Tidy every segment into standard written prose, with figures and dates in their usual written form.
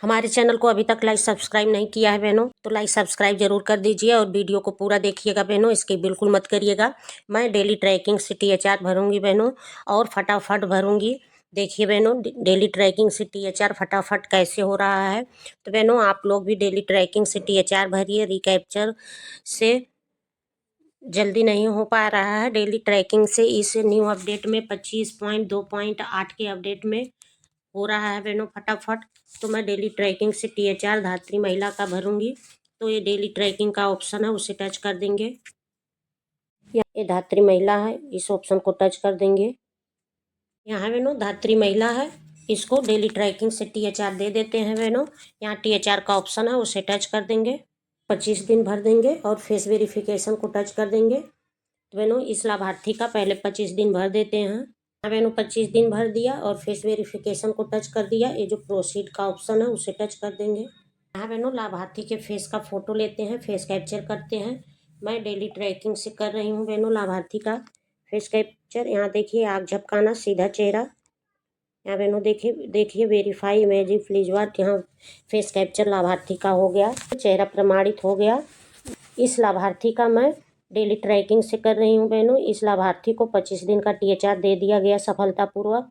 हमारे चैनल को अभी तक लाइक सब्सक्राइब नहीं किया है बहनों, तो लाइक सब्सक्राइब जरूर कर दीजिए और वीडियो को पूरा देखिएगा बहनों, इसकी बिल्कुल मत करिएगा। मैं डेली ट्रैकिंग से THR भरूंगी बहनों और फटाफट भरूंगी। देखिए बहनों, डेली ट्रैकिंग से THR फटाफट कैसे हो रहा है। तो बहनों आप लोग भी डेली ट्रैकिंग से THR भरिए। रिकैप्चर से जल्दी नहीं हो पा रहा है। डेली ट्रैकिंग से इस न्यू अपडेट में 25.2.8 के अपडेट में हो रहा है बहनों फटाफट। तो मैं डेली ट्रैकिंग से THR धात्री महिला का भरूंगी। तो ये डेली ट्रैकिंग का ऑप्शन है, उसे टच कर देंगे। ये धात्री महिला है, इस ऑप्शन को टच कर देंगे। यहाँ बहनों धात्री महिला है, इसको डेली ट्रैकिंग से THR दे देते हैं बहनों। यहाँ THR का ऑप्शन है, उसे टच कर देंगे। 25 दिन भर देंगे और फेस वेरिफिकेशन को टच कर देंगे। तो बहनों इस लाभार्थी का पहले 25 दिन भर देते हैं। मैंने 25 दिन भर दिया और फेस वेरिफिकेशन को टच कर दिया। ये जो प्रोसीड का ऑप्शन है उसे टच कर देंगे। यहाँ बहनों लाभार्थी के फेस का फोटो लेते हैं, फेस कैप्चर करते हैं। मैं डेली ट्रैकिंग से कर रही हूँ बहनों लाभार्थी का फेस कैप्चर। यहाँ देखिए आग झपकाना, सीधा चेहरा। यहाँ बहनों देखिए वेरीफाई इमेजिंग प्लीज वाट। यहाँ फेस कैप्चर लाभार्थी का हो गया, चेहरा प्रमाणित हो गया। इस लाभार्थी का मैं डेली ट्रैकिंग से कर रही हूँ बहनों। इस लाभार्थी को 25 दिन का THR दे दिया गया सफलतापूर्वक।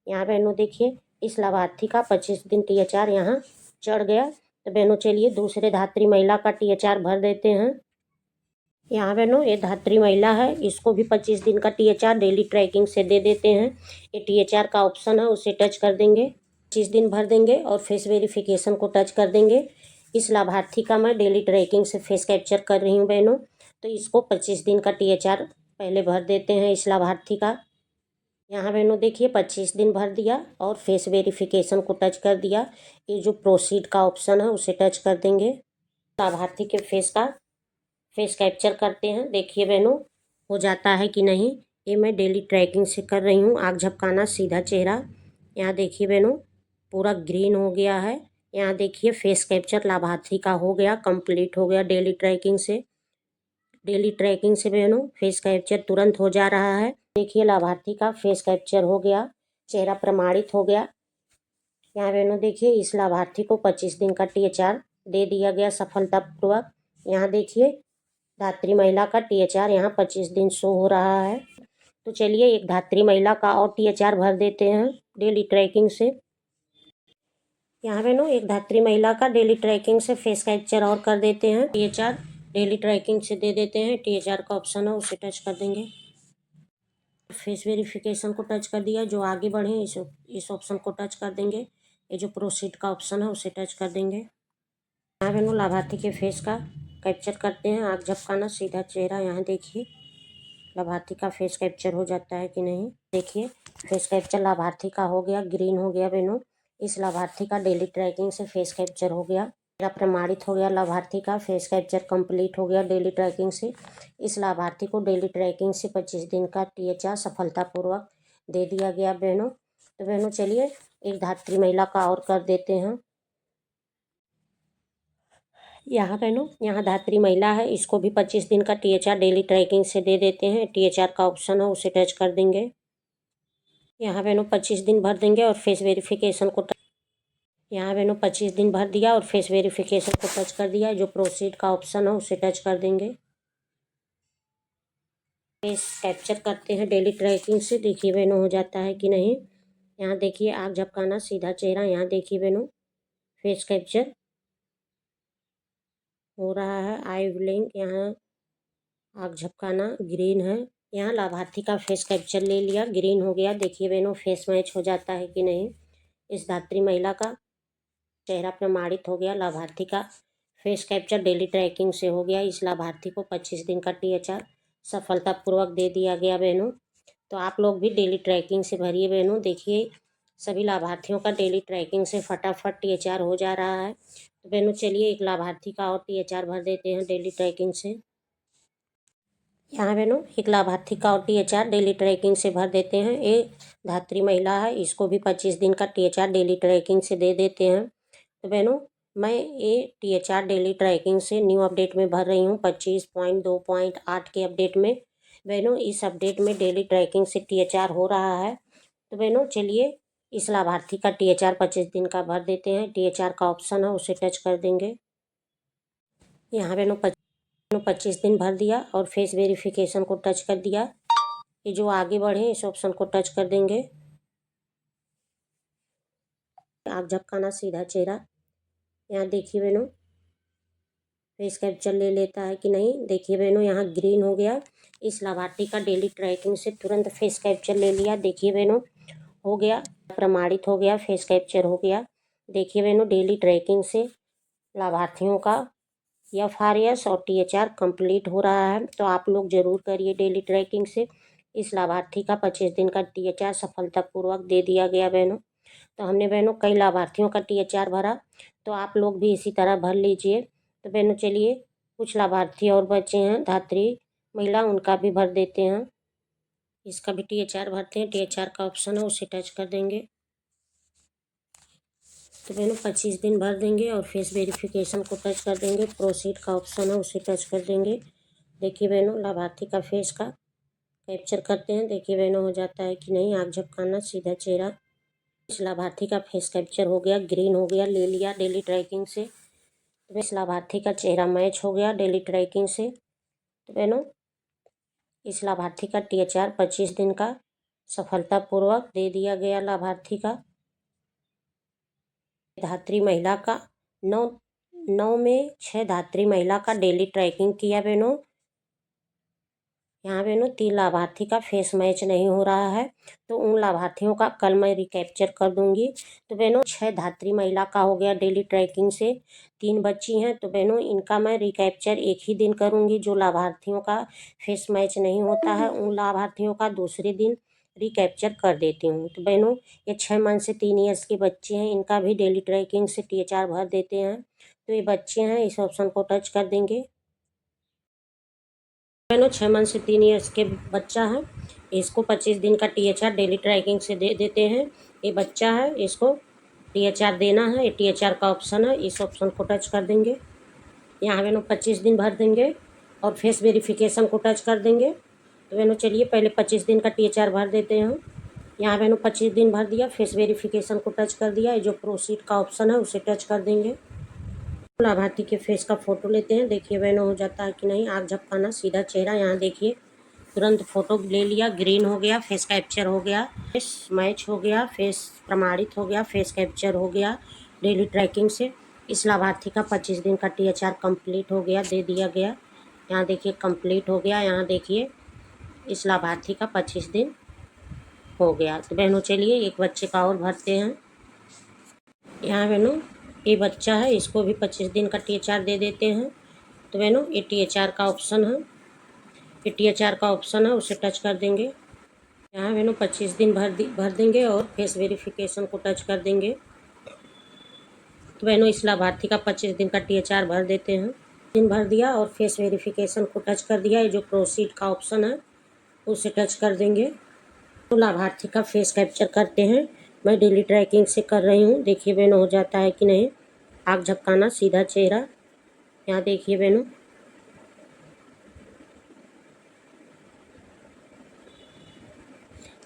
यहाँ बहनों देखिए इस लाभार्थी का 25 दिन THR यहाँ चढ़ गया। तो बहनों चलिए दूसरे धात्री महिला का THR भर देते हैं। यहाँ बहनों ये धात्री महिला है, इसको भी 25 दिन का THR डेली ट्रैकिंग से दे देते हैं। ये THR का ऑप्शन है, उसे टच कर देंगे। 25 दिन भर देंगे और फेस वेरिफिकेशन को टच कर देंगे। इस लाभार्थी का मैं डेली ट्रैकिंग से फेस कैप्चर कर रही हूँ बहनों। तो इसको 25 दिन का THR पहले भर देते हैं इस लाभार्थी का। यहाँ बहनों देखिए 25 दिन भर दिया और फेस वेरिफिकेशन को टच कर दिया। ये जो प्रोसीड का ऑप्शन है उसे टच कर देंगे। लाभार्थी के फेस कैप्चर करते हैं। देखिए बहनों हो जाता है कि नहीं। ये मैं डेली ट्रैकिंग से कर रही हूँ। आग झपकाना, सीधा चेहरा। यहाँ देखिए बहनों पूरा ग्रीन हो गया है। यहाँ देखिए फेस कैप्चर लाभार्थी का हो गया, कंप्लीट हो गया डेली ट्रैकिंग से। डेली ट्रैकिंग से बहनों फेस कैप्चर तुरंत हो जा रहा है। देखिए लाभार्थी का फेस कैप्चर हो गया, चेहरा प्रमाणित हो गया। यहाँ बहनों देखिए इस लाभार्थी को 25 दिन का THR दे दिया गया सफलतापूर्वक। यहाँ देखिए धात्री महिला का THR यहाँ 25 दिन शो हो रहा है। तो चलिए एक धात्री महिला का और THR भर देते हैं डेली ट्रैकिंग से। यहाँ बहनों एक धात्री महिला का डेली ट्रैकिंग से फेस कैप्चर और कर देते हैं। THR डेली ट्रैकिंग से दे देते हैं। THR का ऑप्शन है, उसे टच कर देंगे। फेस वेरिफिकेशन को टच कर दिया। जो आगे बढ़े इस ऑप्शन को टच कर देंगे। ये जो प्रोसीड का ऑप्शन है उसे टच कर देंगे। यहाँ बहनों लाभार्थी के फेस का कैप्चर करते हैं। आग झपकाना, सीधा चेहरा। यहाँ देखिए लाभार्थी का फेस कैप्चर हो जाता है कि नहीं। देखिए फेस कैप्चर लाभार्थी का हो गया, ग्रीन हो गया बहनों। इस लाभार्थी का डेली ट्रैकिंग से फेस कैप्चर हो गया, मेरा प्रमाणित हो गया। लाभार्थी का फेस कैप्चर कंप्लीट हो गया डेली ट्रैकिंग से। इस लाभार्थी को डेली ट्रैकिंग से 25 दिन का THR सफलतापूर्वक दे दिया गया बहनों। तो बहनों चलिए एक धात्री महिला का और कर देते हैं। यहाँ बहनों यहाँ धात्री महिला है, इसको भी 25 दिन का THR डेली ट्रैकिंग से दे देते हैं। THR का ऑप्शन है, उसे टच कर देंगे। यहाँ बहनों 25 दिन भर देंगे और फेस वेरिफिकेशन को यहाँ बहनों 25 दिन भर दिया और फेस वेरिफिकेशन को टच कर दिया। जो प्रोसीड का ऑप्शन है उसे टच कर देंगे। फेस कैप्चर करते हैं डेली ट्रैकिंग से। देखिए बहनों हो जाता है कि नहीं। यहाँ देखिए आग झपकाना, सीधा चेहरा। यहाँ देखिए बहनों फेस कैप्चर हो रहा है। आई ब्लिंक, यहाँ आग झपकाना ग्रीन है। यहाँ लाभार्थी का फेस कैप्चर ले लिया, ग्रीन हो गया। देखिए बहनों फेस मैच हो जाता है कि नहीं। इस धात्री महिला का चेहरा प्रमाणित हो गया। लाभार्थी का फेस कैप्चर डेली ट्रैकिंग से हो गया। इस लाभार्थी को 25 दिन का THR सफलतापूर्वक दे दिया गया बहनों। तो आप लोग भी डेली ट्रैकिंग से भरिए बहनों। देखिए सभी लाभार्थियों का डेली ट्रैकिंग से फटाफट THR हो जा रहा है। तो बहनों चलिए एक लाभार्थी का और THR भर देते हैं डेली ट्रैकिंग से। यहाँ बहनों एक लाभार्थी का और THR डेली ट्रैकिंग से भर देते हैं। एक धात्री महिला है, इसको भी 25 दिन का THR डेली ट्रैकिंग से दे देते हैं। तो बहनों मैं ये THR डेली ट्रैकिंग से न्यू अपडेट में भर रही हूँ 25.2.8 के अपडेट में। बहनों इस अपडेट में डेली ट्रैकिंग से THR हो रहा है। तो बहनों चलिए इस लाभार्थी का THR 25 दिन का भर देते हैं। THR का ऑप्शन है, उसे टच कर देंगे। यहाँ पे 25 दिन भर दिया और फेस वेरिफिकेशन को टच कर दिया। ये जो आगे बढ़े इस ऑप्शन को टच कर देंगे। आँख झपकाना, सीधा चेहरा। यहाँ देखिए बहनों, फेस कैप्चर ले लेता है कि नहीं। देखिए बहनों, यहाँ ग्रीन हो गया। इस लाभार्थी का डेली ट्रैकिंग से तुरंत फेस कैप्चर ले लिया। देखिए बहनों, हो गया, प्रमाणित हो गया, फेस कैप्चर हो गया। देखिए बहनों, डेली ट्रैकिंग से लाभार्थियों का FRS और THR कंप्लीट हो रहा है। तो आप लोग जरूर करिए डेली ट्रैकिंग से। इस लाभार्थी का 25 दिन का THR सफलतापूर्वक दे दिया गया बहनों। तो हमने बहनों कई लाभार्थियों का THR भरा, तो आप लोग भी इसी तरह भर लीजिए। तो बहनों चलिए, कुछ लाभार्थी और बचे हैं, धात्री महिला, उनका भी भर देते हैं। इसका भी THR भरते हैं। THR का ऑप्शन है, उसे टच कर देंगे। तो बहनों 25 दिन भर देंगे और फेस वेरिफिकेशन को टच कर देंगे। प्रोसीड का ऑप्शन है, उसे टच कर देंगे। देखिए बहनों, लाभार्थी का फेस का कैप्चर करते हैं। देखिए बहनों, हो जाता है कि नहीं। आँख झपकाना, सीधा चेहरा। इस लाभार्थी का फेस कैप्चर हो गया, ग्रीन हो गया, ले लिया डेली ट्रैकिंग से। तो इस लाभार्थी का चेहरा मैच हो गया डेली ट्रैकिंग से। तो बहनों, इस लाभार्थी का THR 25 दिन का सफलतापूर्वक दे दिया गया। लाभार्थी का धात्री महिला का 9 में 6 धात्री महिला का डेली ट्रैकिंग किया बहनों। यहाँ बहनों 3 लाभार्थी का फेस मैच नहीं हो रहा है, तो उन लाभार्थियों का कल मैं रिकैप्चर कर दूंगी। तो बहनों 6 धात्री महिला का हो गया डेली ट्रैकिंग से। 3 बच्ची हैं, तो बहनों इनका मैं रिकैप्चर एक ही दिन करूंगी। जो लाभार्थियों का फेस मैच नहीं होता है, उन लाभार्थियों का दूसरे दिन रिकैप्चर कर देती हूँ। तो बहनों, ये 6 मंथ से 3 ईयर्स के बच्चे हैं, इनका भी डेली ट्रैकिंग से THR भर देते हैं। तो ये बच्चे हैं, इस ऑप्शन को टच कर देंगे। बहनों 6 मंथ से 3 ईयर्स के बच्चा है, इसको 25 दिन का THR डेली ट्रैकिंग से दे देते हैं। ये बच्चा है, इसको THR देना है। ये THR का ऑप्शन है, इस ऑप्शन को टच कर देंगे। यहाँ बहनों 25 दिन भर देंगे और फेस वेरिफिकेशन को टच कर देंगे। तो बहनों चलिए, पहले 25 दिन का THR भर देते हैं। यहाँ बहनों 25 दिन भर दिया, फेस वेरिफिकेशन को टच कर दिया। ये जो प्रोसीड का ऑप्शन है, उसे टच कर देंगे। लाभार्थी के फेस का फोटो लेते हैं। देखिए बहनों, हो जाता है कि नहीं। आँख झपकाना, सीधा चेहरा। यहाँ देखिए, तुरंत फोटो ले लिया, ग्रीन हो गया, फेस कैप्चर हो गया, फेस मैच हो गया, फेस प्रमाणित हो गया, फेस कैप्चर हो गया डेली ट्रैकिंग से। इस लाभार्थी का 25 दिन का THR कंप्लीट हो गया, दे दिया गया। यहाँ देखिए कंप्लीट हो गया। यहाँ देखिए, इस लाभार्थी का 25 दिन हो गया। तो बहनों चलिए, एक बच्चे का और भरते हैं। यहाँ बहनों ये बच्चा है, इसको भी 25 दिन का THR दे देते हैं। तो बहनों ये THR का ऑप्शन है, ये THR का ऑप्शन है, उसे टच कर देंगे। यहाँ बहनों 25 दिन भर देंगे और फेस वेरिफिकेशन को टच कर देंगे। तो बहनों इस लाभार्थी का 25 दिन का THR भर देते हैं। दिन भर दिया और फेस वेरिफिकेशन को टच कर दिया। ये जो प्रोसीड का ऑप्शन है, उसे टच कर देंगे। तो लाभार्थी का फेस कैप्चर करते हैं। मैं डेली ट्रैकिंग से कर रही हूँ। देखिए बहनों, हो जाता है कि नहीं। आँख झपकाना, सीधा चेहरा। यहाँ देखिए बहनों,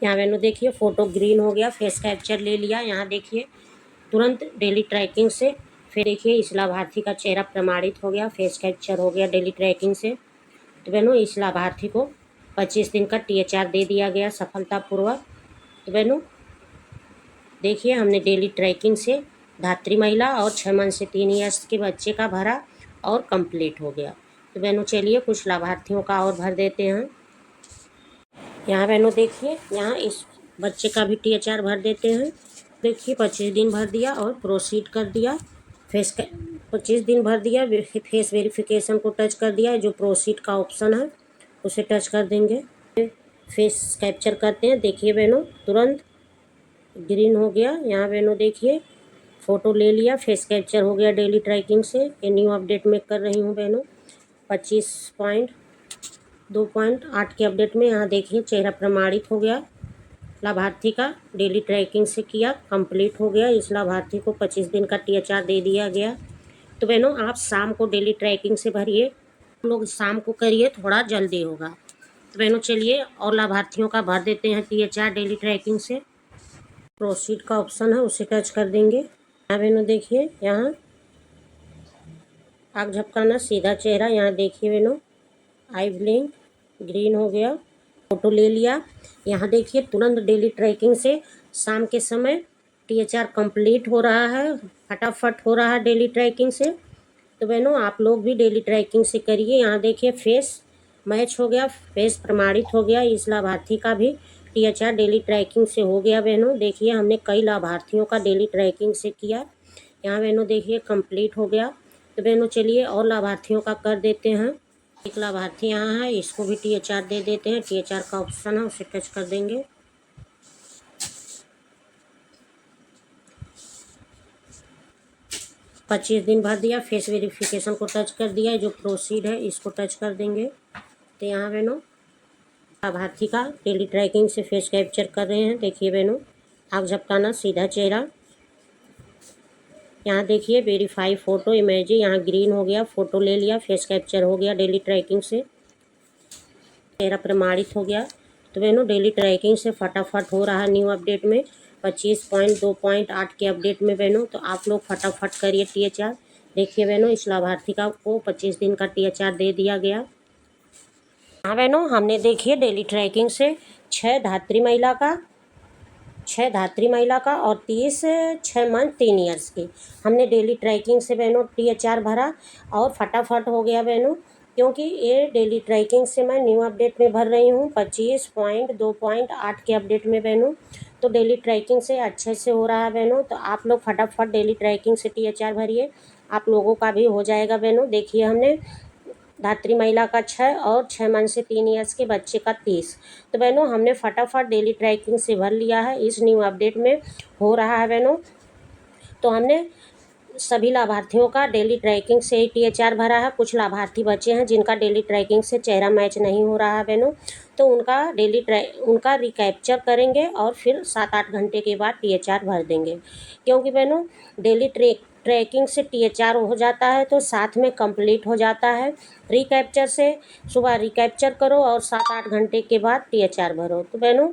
यहाँ बहनों देखिए, फोटो ग्रीन हो गया, फेस कैप्चर ले लिया। यहाँ देखिए, तुरंत डेली ट्रैकिंग से। फिर देखिए, इस लाभार्थी का चेहरा प्रमाणित हो गया, फेस कैप्चर हो गया डेली ट्रैकिंग से। तो बहनों इस लाभार्थी को 25 दिन का THR दे दिया गया सफलतापूर्वक। तो बहनों देखिए, हमने डेली ट्रैकिंग से धात्री महिला और 6 मंथ से 3 ईयर्स के बच्चे का भरा और कंप्लीट हो गया। तो बहनों चलिए, कुछ लाभार्थियों का और भर देते हैं। यहाँ बहनों देखिए, यहाँ इस बच्चे का भी THR भर देते हैं। देखिए 25 दिन भर दिया और प्रोसीड कर दिया। 25 दिन भर दिया, फेस वेरिफिकेशन को टच कर दिया। जो प्रोसीड का ऑप्शन है, उसे टच कर देंगे। फेस कैप्चर करते हैं। देखिए बहनों, तुरंत ग्रीन हो गया। यहाँ बहनों देखिए, फ़ोटो ले लिया, फेस कैप्चर हो गया डेली ट्रैकिंग से। ये न्यू अपडेट में कर रही हूँ बहनों, 25.2.8 के अपडेट में। यहाँ देखिए, चेहरा प्रमाणित हो गया लाभार्थी का, डेली ट्रैकिंग से किया, कंप्लीट हो गया। इस लाभार्थी को 25 दिन का THR दे दिया गया। तो बहनों आप शाम को डेली ट्रैकिंग से भरिए, लोग शाम को करिए, थोड़ा जल्दी होगा। तो बहनों चलिए, और लाभार्थियों का भर देते हैं THR डेली ट्रैकिंग से। प्रोसीड का ऑप्शन है उसे टच कर देंगे। यहाँ बहनों देखिए, यहाँ आँख झपकाना, सीधा चेहरा, यहाँ देखिए बहनों आई ब्लिंक ग्रीन हो गया, फोटो ले लिया। यहाँ देखिए तुरंत डेली ट्रैकिंग से शाम के समय THR कंप्लीट हो रहा है, फटाफट हो रहा है डेली ट्रैकिंग से। तो बहनों आप लोग भी डेली ट्रैकिंग से करिए। यहाँ देखिए फेस मैच हो गया, फेस प्रमाणित हो गया, इस लाभार्थी का भी THR डेली ट्रैकिंग से हो गया। बहनों देखिए हमने कई लाभार्थियों का डेली ट्रैकिंग से किया। यहाँ बहनों देखिए कंप्लीट हो गया। तो बहनों चलिए और लाभार्थियों का कर देते हैं। एक लाभार्थी यहाँ है, इसको भी THR दे देते हैं। THR का ऑप्शन है उसे टच कर देंगे। पच्चीस दिन भर दिया, फेस वेरिफिकेशन को टच कर दिया है, जो प्रोसीड है इसको टच कर देंगे। तो यहाँ बहनों लाभार्थी का डेली ट्रैकिंग से फेस कैप्चर कर रहे हैं। देखिए बहनों आँख झपकाना, सीधा चेहरा, यहाँ देखिए वेरीफाई फ़ोटो इमेज, यहाँ ग्रीन हो गया, फ़ोटो ले लिया, फेस कैप्चर हो गया डेली ट्रैकिंग से, चेहरा प्रमाणित हो गया। तो बहनों डेली ट्रैकिंग से फटाफट हो रहा है न्यू अपडेट में 25.2.8 के अपडेट में बहनों। तो आप लोग फटाफट करिए THR। देखिए बहनों इस लाभार्थी का को 25 दिन का THR दे दिया गया। हाँ बहनों हमने देखिए डेली ट्रैकिंग से 6 धात्री महिला का और 30 6 मंथ 3 ईयर्स की हमने डेली ट्रैकिंग से बहनों THR भरा और फटाफट हो गया बहनों, क्योंकि ये डेली ट्रैकिंग से मैं न्यू अपडेट में भर रही हूँ 25.2.8 के अपडेट में बहनों। तो डेली ट्रैकिंग से अच्छे से हो रहा है बहनों। तो आप लोग फटाफट डेली ट्रैकिंग से THR भरिए, आप लोगों का भी हो जाएगा बहनों। देखिए हमने धात्री महिला का 6 और 6 मंथ से 3 ईयर्स के बच्चे का 30। तो बहनों हमने फटाफट डेली ट्रैकिंग से भर लिया है, इस न्यू अपडेट में हो रहा है बहनों। तो हमने सभी लाभार्थियों का डेली ट्रैकिंग से ही THR भरा है। कुछ लाभार्थी बचे हैं जिनका डेली ट्रैकिंग से चेहरा मैच नहीं हो रहा है बहनों, तो उनका रिकैप्चर करेंगे और फिर 7-8 घंटे के बाद THR भर देंगे। क्योंकि बहनों डेली ट्रैकिंग से THR हो जाता है तो साथ में कंप्लीट हो जाता है। रिकैप्चर से सुबह रिकैप्चर करो और 7-8 घंटे के बाद THR भरो। तो बहनों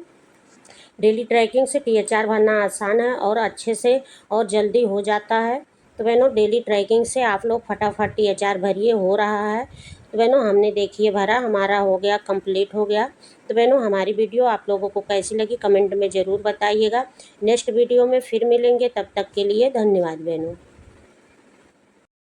डेली ट्रैकिंग से THR भरना आसान है और अच्छे से और जल्दी हो जाता है। तो बहनों डेली ट्रैकिंग से आप लोग फटाफट THR भरिए, हो रहा है। तो बहनों हमने देखिए भरा, हमारा हो गया कंप्लीट हो गया। तो बहनों हमारी वीडियो आप लोगों को कैसी लगी कमेंट में ज़रूर बताइएगा। नेक्स्ट वीडियो में फिर मिलेंगे, तब तक के लिए धन्यवाद बहनों।